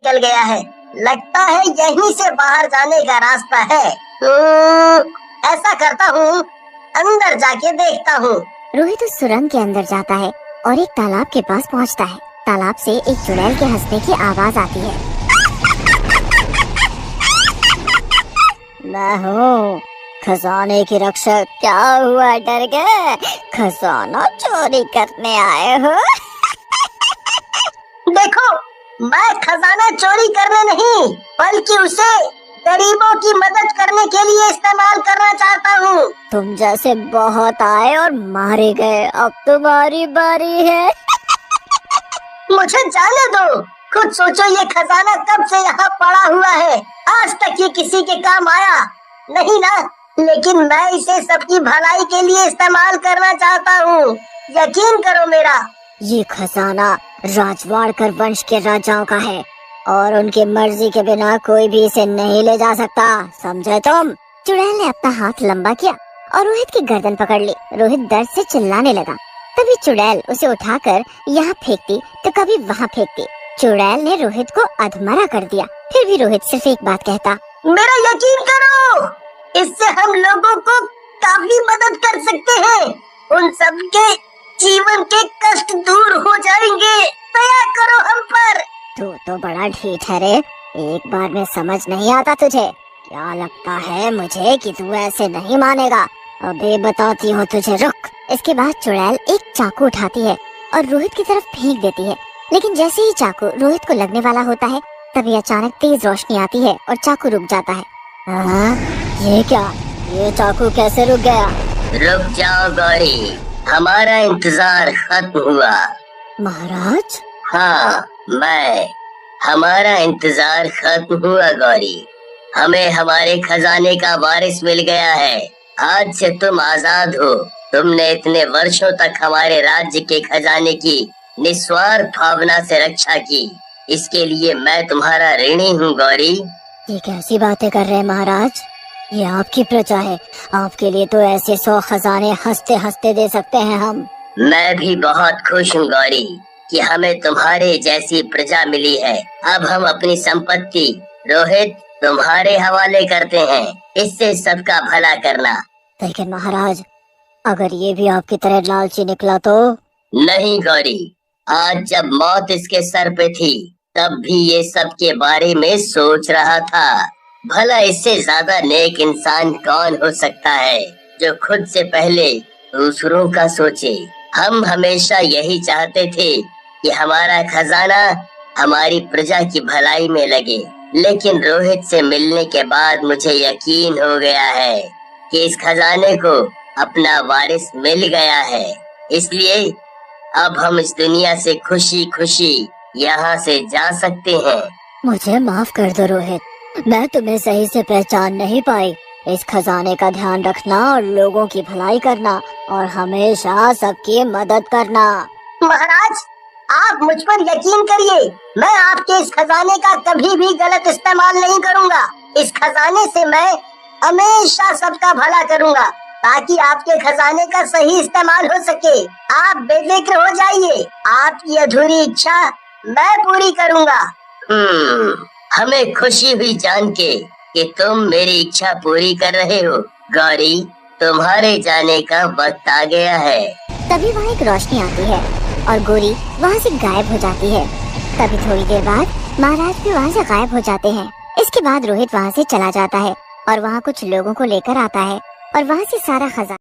निकल गया है। लगता है यहीं से बाहर जाने का रास्ता है। ऐसा करता हूँ, अंदर जाके देखता हूँ। रोहित उस सुरंग के अंदर जाता है और एक तालाब के पास पहुँचता है। तालाब से एक चुड़ैल के हंसने की आवाज आती है। मैं हूँ खजाने की रक्षक। क्या हुआ, डर गए? खजाना चोरी करने आए हो? देखो, मैं खजाना चोरी करने नहीं, बल्कि उसे गरीबों की मदद करने के लिए इस्तेमाल करना चाहता हूँ। तुम जैसे बहुत आए और मारे गए, अब तुम्हारी बारी है। मुझे जाने दो। खुद सोचो, ये खजाना कब से यहाँ पड़ा हुआ है। आज तक ये किसी के काम आया नहीं ना, लेकिन मैं इसे सबकी भलाई के लिए इस्तेमाल करना चाहता हूँ। यकीन करो मेरा। ये खजाना राजवाड़कर वंश के राजाओं का है और उनकी मर्जी के बिना कोई भी इसे नहीं ले जा सकता, समझे तुम? चुड़ैल ने अपना हाथ लंबा किया और रोहित की गर्दन पकड़ ली। रोहित दर्द से चिल्लाने लगा। तभी चुड़ैल उसे उठाकर यहाँ फेंकती तो कभी वहाँ फेंकती। चुड़ैल ने रोहित को अधमरा कर दिया। फिर भी रोहित सिर्फ एक बात कहता, मेरा यकीन करो, इससे हम लोगों को काफी मदद कर सकते हैं। उन सबके जीवन के कष्ट दूर हो जाएंगे। दया करो हम पर। तू तो बड़ा ढीठ है रे, एक बार में समझ नहीं आता तुझे? क्या लगता है मुझे कि तू ऐसे नहीं मानेगा? अबे बताती हूँ तुझे, रुक। इसके बाद चुड़ैल एक चाकू उठाती है और रोहित की तरफ फेंक देती है। लेकिन जैसे ही चाकू रोहित को लगने वाला होता है, तभी अचानक तेज रोशनी आती है और चाकू रुक जाता है। ये क्या? ये चाकू कैसे रुक गया? रुक जाओ गौरी, हमारा इंतजार खत्म हुआ। महाराज? हाँ, हमारा इंतजार खत्म हुआ गौरी। हमें हमारे खजाने का वारिस मिल गया है। आज से तुम आजाद हो। तुमने इतने वर्षों तक हमारे राज्य के खजाने की निस्वार्थ भावना से रक्षा की, इसके लिए मैं तुम्हारा ऋणी हूँ गौरी। ये कैसी बातें कर रहे हैं महाराज? ये आपकी प्रजा है, आपके लिए तो ऐसे 100 खजाने हंसते हंसते दे सकते हैं हम। मैं भी बहुत खुश हूँ गौरी कि हमें तुम्हारे जैसी प्रजा मिली है। अब हम अपनी संपत्ति रोहित तुम्हारे हवाले करते हैं। इससे सबका भला करना। लेकिन महाराज, अगर ये भी आपकी तरह लालची निकला तो? नहीं गौरी, आज जब मौत इसके सर पे थी, तब भी ये सब के बारे में सोच रहा था। भला इससे ज्यादा नेक इंसान कौन हो सकता है, जो खुद से पहले दूसरों का सोचे। हम हमेशा यही चाहते थे कि हमारा खजाना हमारी प्रजा की भलाई में लगे, लेकिन रोहित से मिलने के बाद मुझे यकीन हो गया है कि इस खजाने को अपना वारिस मिल गया है। इसलिए अब हम इस दुनिया से खुशी खुशी यहाँ से जा सकते हैं। मुझे माफ कर दो रोहित, मैं तुम्हें सही से पहचान नहीं पाई। इस खजाने का ध्यान रखना और लोगों की भलाई करना और हमेशा सबकी मदद करना। महाराज, आप मुझ पर यकीन करिए, मैं आपके इस खजाने का कभी भी गलत इस्तेमाल नहीं करूंगा। इस खजाने से मैं हमेशा सबका भला करूंगा, ताकि आपके खजाने का सही इस्तेमाल हो सके। आप बेफिक्र हो जाइए, आपकी अधूरी इच्छा मैं पूरी करूंगा। हमें खुशी हुई जान के कि तुम मेरी इच्छा पूरी कर रहे हो। गौरी, तुम्हारे जाने का वक्त आ गया है। तभी वहाँ एक रोशनी आती है और गौरी वहाँ से गायब हो जाती है। तभी थोड़ी देर बाद महाराज भी वहाँ से गायब हो जाते हैं। इसके बाद रोहित वहाँ से चला जाता है और वहाँ कुछ लोगों को लेकर आता है और वहाँ से सारा खजाना